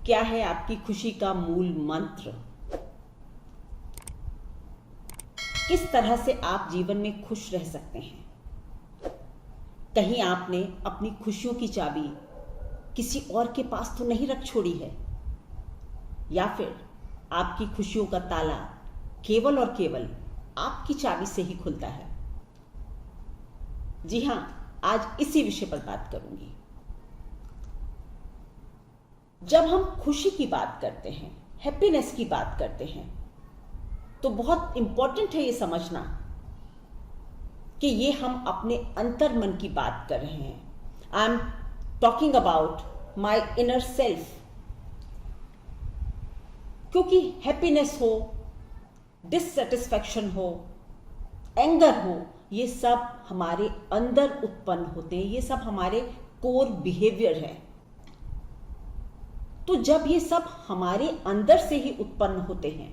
क्या है आपकी खुशी का मूल मंत्र? किस तरह से आप जीवन में खुश रह सकते हैं? कहीं आपने अपनी खुशियों की चाबी किसी और के पास तो नहीं रख छोड़ी है? या फिर आपकी खुशियों का ताला केवल और केवल आपकी चाबी से ही खुलता है? जी हां, आज इसी विषय पर बात करूंगी। जब हम खुशी की बात करते हैं, हैप्पीनेस की बात करते हैं, तो बहुत इंपॉर्टेंट है ये समझना कि ये हम अपने अंतर्मन की बात कर रहे हैं। I am talking about my inner self. क्योंकि हैप्पीनेस हो, डिससेटिस्फैक्शन हो, एंगर हो, ये सब हमारे अंदर उत्पन्न होते हैं, ये सब हमारे कोर बिहेवियर है। तो जब ये सब हमारे अंदर से ही उत्पन्न होते हैं,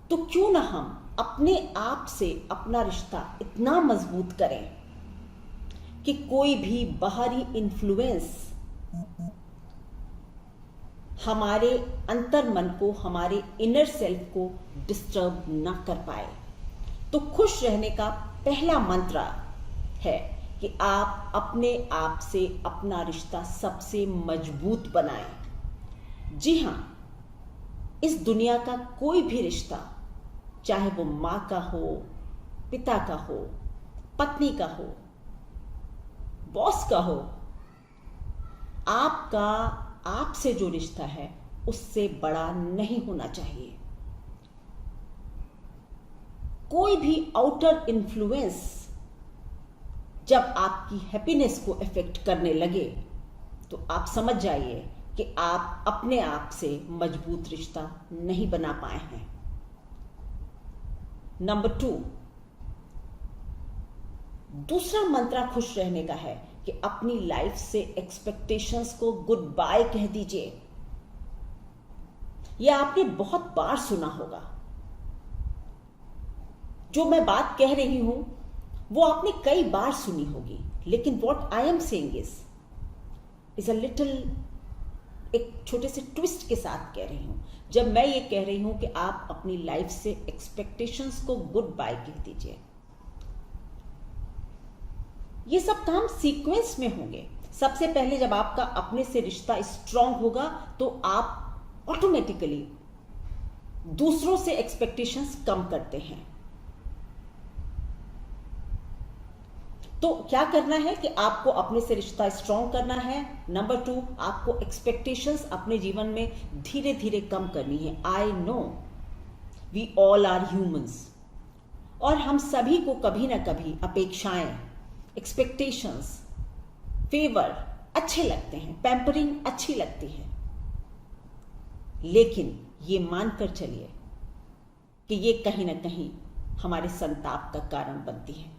तो क्यों ना हम अपने आप से अपना रिश्ता इतना मजबूत करें कि कोई भी बाहरी इन्फ्लुएंस हमारे अंतर्मन को, हमारे इनर सेल्फ को डिस्टर्ब ना कर पाए। तो खुश रहने का पहला मंत्र है कि आप अपने आप से अपना रिश्ता सबसे मजबूत बनाएं। जी हां, इस दुनिया का कोई भी रिश्ता, चाहे वो मां का हो, पिता का हो, पत्नी का हो, बॉस का हो, आपका आपसे जो रिश्ता है उससे बड़ा नहीं होना चाहिए। कोई भी आउटर इन्फ्लुएंस जब आपकी हैप्पीनेस को इफेक्ट करने लगे, तो आप समझ जाइए कि आप अपने आप से मजबूत रिश्ता नहीं बना पाए हैं। नंबर 2, दूसरा मंत्र खुश रहने का है कि अपनी लाइफ से एक्सपेक्टेशंस को गुड बाय कह दीजिए। यह आपने बहुत बार सुना होगा। जो मैं बात कह रही हूं वो आपने कई बार सुनी होगी, लेकिन what I am saying is a little, एक छोटे से ट्विस्ट के साथ कह रही हूं। जब मैं ये कह रही हूं कि आप अपनी लाइफ से एक्सपेक्टेशंस को गुड बाय कह दीजिए, ये सब काम सीक्वेंस में होंगे। सबसे पहले जब आपका अपने से रिश्ता स्ट्रांग होगा, तो आप ऑटोमेटिकली दूसरों से एक्सपेक्टेशंस कम करते हैं। तो क्या करना है कि आपको अपने से रिश्ता स्ट्रांग करना है। नंबर 2, आपको एक्सपेक्टेशंस अपने जीवन में धीरे धीरे कम करनी है। I know we all are humans, और हम सभी को कभी ना कभी अपेक्षाएं, एक्सपेक्टेशंस, फेवर अच्छे लगते हैं, पैम्परिंग अच्छी लगती है। लेकिन ये मानकर चलिए कि ये कहीं ना कहीं हमारे संताप का कारण बनती है।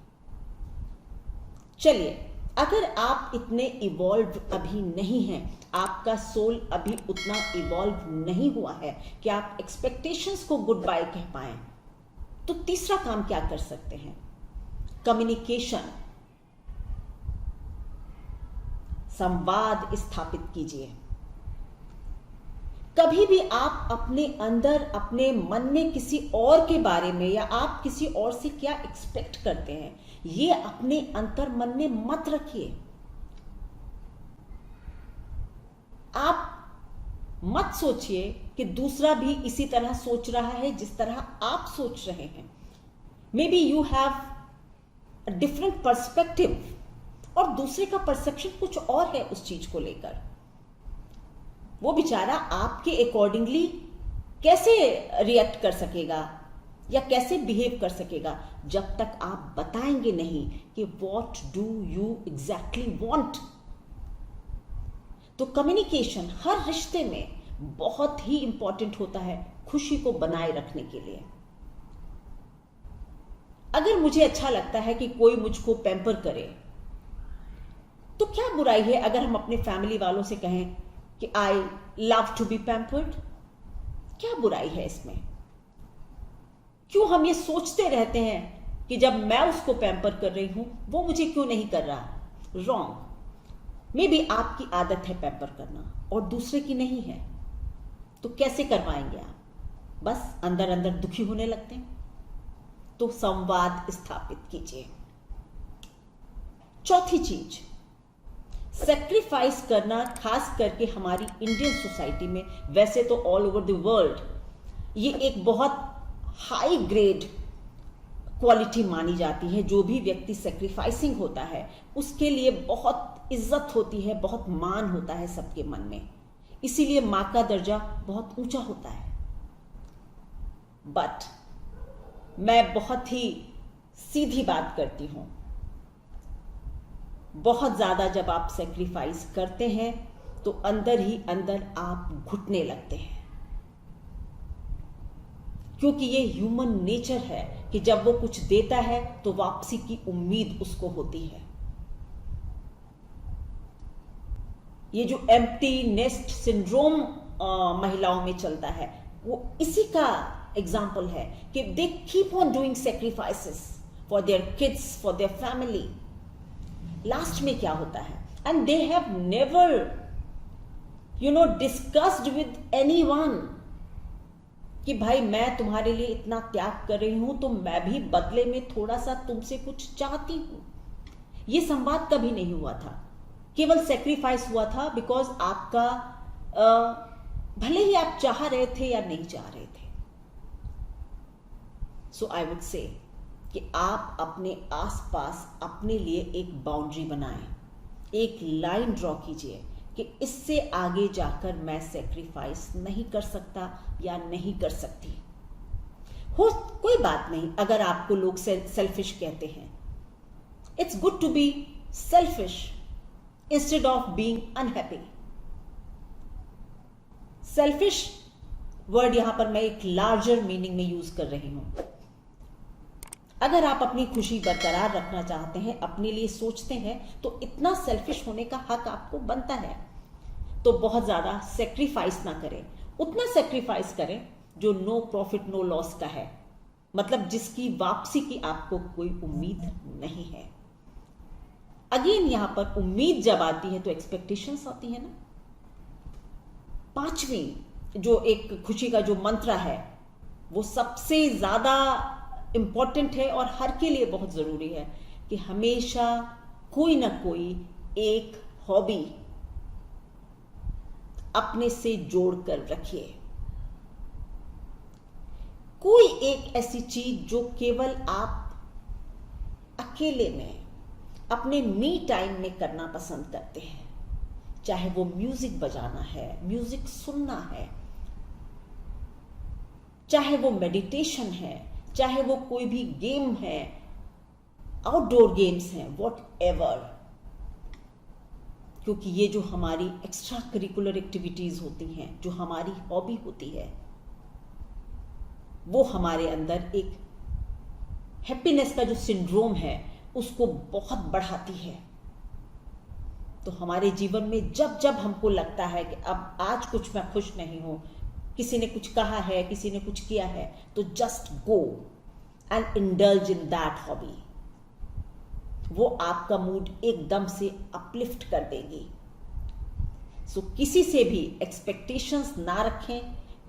चलिए, अगर आप इतने इवॉल्व अभी नहीं हैं, आपका सोल अभी उतना इवॉल्व नहीं हुआ है कि आप एक्सपेक्टेशंस को गुड बाय कह पाएं, तो तीसरा काम क्या कर सकते हैं? कम्युनिकेशन, संवाद स्थापित कीजिए। कभी भी आप अपने अंदर, अपने मन में किसी और के बारे में, या आप किसी और से क्या एक्सपेक्ट करते हैं, ये अपने अंतर मन में मत रखिए। आप मत सोचिए कि दूसरा भी इसी तरह सोच रहा है जिस तरह आप सोच रहे हैं। May be you have a different perspective, और दूसरे का परसेप्शन कुछ और है उस चीज को लेकर। वो बेचारा आपके अकॉर्डिंगली कैसे रिएक्ट कर सकेगा या कैसे बिहेव कर सकेगा, जब तक आप बताएंगे नहीं कि what do you exactly want. तो कम्युनिकेशन हर रिश्ते में बहुत ही इंपॉर्टेंट होता है खुशी को बनाए रखने के लिए। अगर मुझे अच्छा लगता है कि कोई मुझको पैम्पर करे, तो क्या बुराई है अगर हम अपने फैमिली वालों से कहें कि I love to be pampered? क्या बुराई है इसमें? क्यों हम ये सोचते रहते हैं कि जब मैं उसको पैम्पर कर रही हूं, वो मुझे क्यों नहीं कर रहा? रॉन्ग। मे बी आपकी आदत है पैम्पर करना, और दूसरे की नहीं है, तो कैसे करवाएंगे आप? बस अंदर अंदर दुखी होने लगते हैं। तो संवाद स्थापित कीजिए। चौथी चीज, सैक्रिफाइस करना, खास करके हमारी इंडियन सोसाइटी में, वैसे तो ऑल ओवर द वर्ल्ड ये एक बहुत हाई ग्रेड क्वालिटी मानी जाती है। जो भी व्यक्ति सैक्रिफाइसिंग होता है उसके लिए बहुत इज्जत होती है, बहुत मान होता है सबके मन में, इसीलिए मां का दर्जा बहुत ऊंचा होता है। बट मैं बहुत ही सीधी बात करती हूं, बहुत ज्यादा जब आप सैक्रिफाइस करते हैं तो अंदर ही अंदर आप घुटने लगते हैं, क्योंकि ये ह्यूमन नेचर है कि जब वो कुछ देता है तो वापसी की उम्मीद उसको होती है। ये जो एम्प्टी नेस्ट सिंड्रोम महिलाओं में चलता है, वो इसी का एग्जाम्पल है कि they keep on doing sacrifices for their kids, for their family. Last में क्या होता है, and they have never discussed with anyone कि भाई मैं तुम्हारे लिए इतना त्याग कर रही हूं तो मैं भी बदले में थोड़ा सा तुमसे कुछ चाहती हूं। यह संवाद कभी नहीं हुआ था, केवल सैक्रिफाइस हुआ था बिकॉज आपका भले ही आप चाह रहे थे या नहीं चाह रहे थे। सो आई वुड से कि आप अपने आसपास अपने लिए एक बाउंड्री बनाएं, एक लाइन ड्रॉ कीजिए कि इससे आगे जाकर मैं सैक्रिफाइस नहीं कर सकता या नहीं कर सकती। हो कोई बात नहीं अगर आपको लोग सेल्फिश कहते हैं, it's good to be selfish instead of being unhappy. Selfish word यहां पर मैं एक लार्जर मीनिंग में यूज कर रही हूं। अगर आप अपनी खुशी बरकरार रखना चाहते हैं, अपने लिए सोचते हैं, तो इतना सेल्फिश होने का हक आपको बनता है। तो बहुत ज्यादा सेक्रीफाइस ना करें, उतना सेक्रीफाइस करें जो नो प्रॉफिट नो लॉस का है, मतलब जिसकी वापसी की आपको कोई उम्मीद नहीं है। अगेन यहां पर उम्मीद जब आती है तो एक्सपेक्टेशंस आती है ना। पांचवी जो एक खुशी का जो मंत्र है वो सबसे ज्यादा इंपॉर्टेंट है और हर के लिए बहुत जरूरी है कि हमेशा कोई ना कोई एक हॉबी अपने से जोड़कर रखिए। कोई एक ऐसी चीज जो केवल आप अकेले में अपने मी टाइम में करना पसंद करते हैं, चाहे वो म्यूजिक बजाना है, म्यूजिक सुनना है, चाहे वो मेडिटेशन है, चाहे वो कोई भी गेम है, आउटडोर गेम्स हैं, वॉट एवर। क्योंकि ये जो हमारी एक्स्ट्रा करिकुलर एक्टिविटीज होती हैं, जो हमारी हॉबी होती है, वो हमारे अंदर एक हैप्पीनेस का जो सिंड्रोम है उसको बहुत बढ़ाती है। तो हमारे जीवन में जब जब हमको लगता है कि अब आज कुछ मैं खुश नहीं हूं, किसी ने कुछ कहा है, किसी ने कुछ किया है, तो just go and indulge in that hobby. वो आपका मूड एकदम से अपलिफ्ट कर देगी। सो किसी से भी एक्सपेक्टेशंस ना रखें,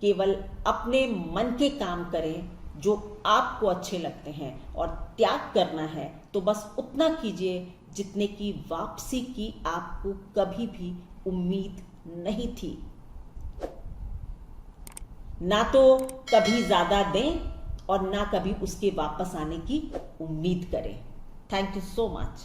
केवल अपने मन के काम करें जो आपको अच्छे लगते हैं, और त्याग करना है तो बस उतना कीजिए जितने की वापसी की आपको कभी भी उम्मीद नहीं थी। ना तो कभी ज्यादा दें और ना कभी उसके वापस आने की उम्मीद करें। Thank you so much.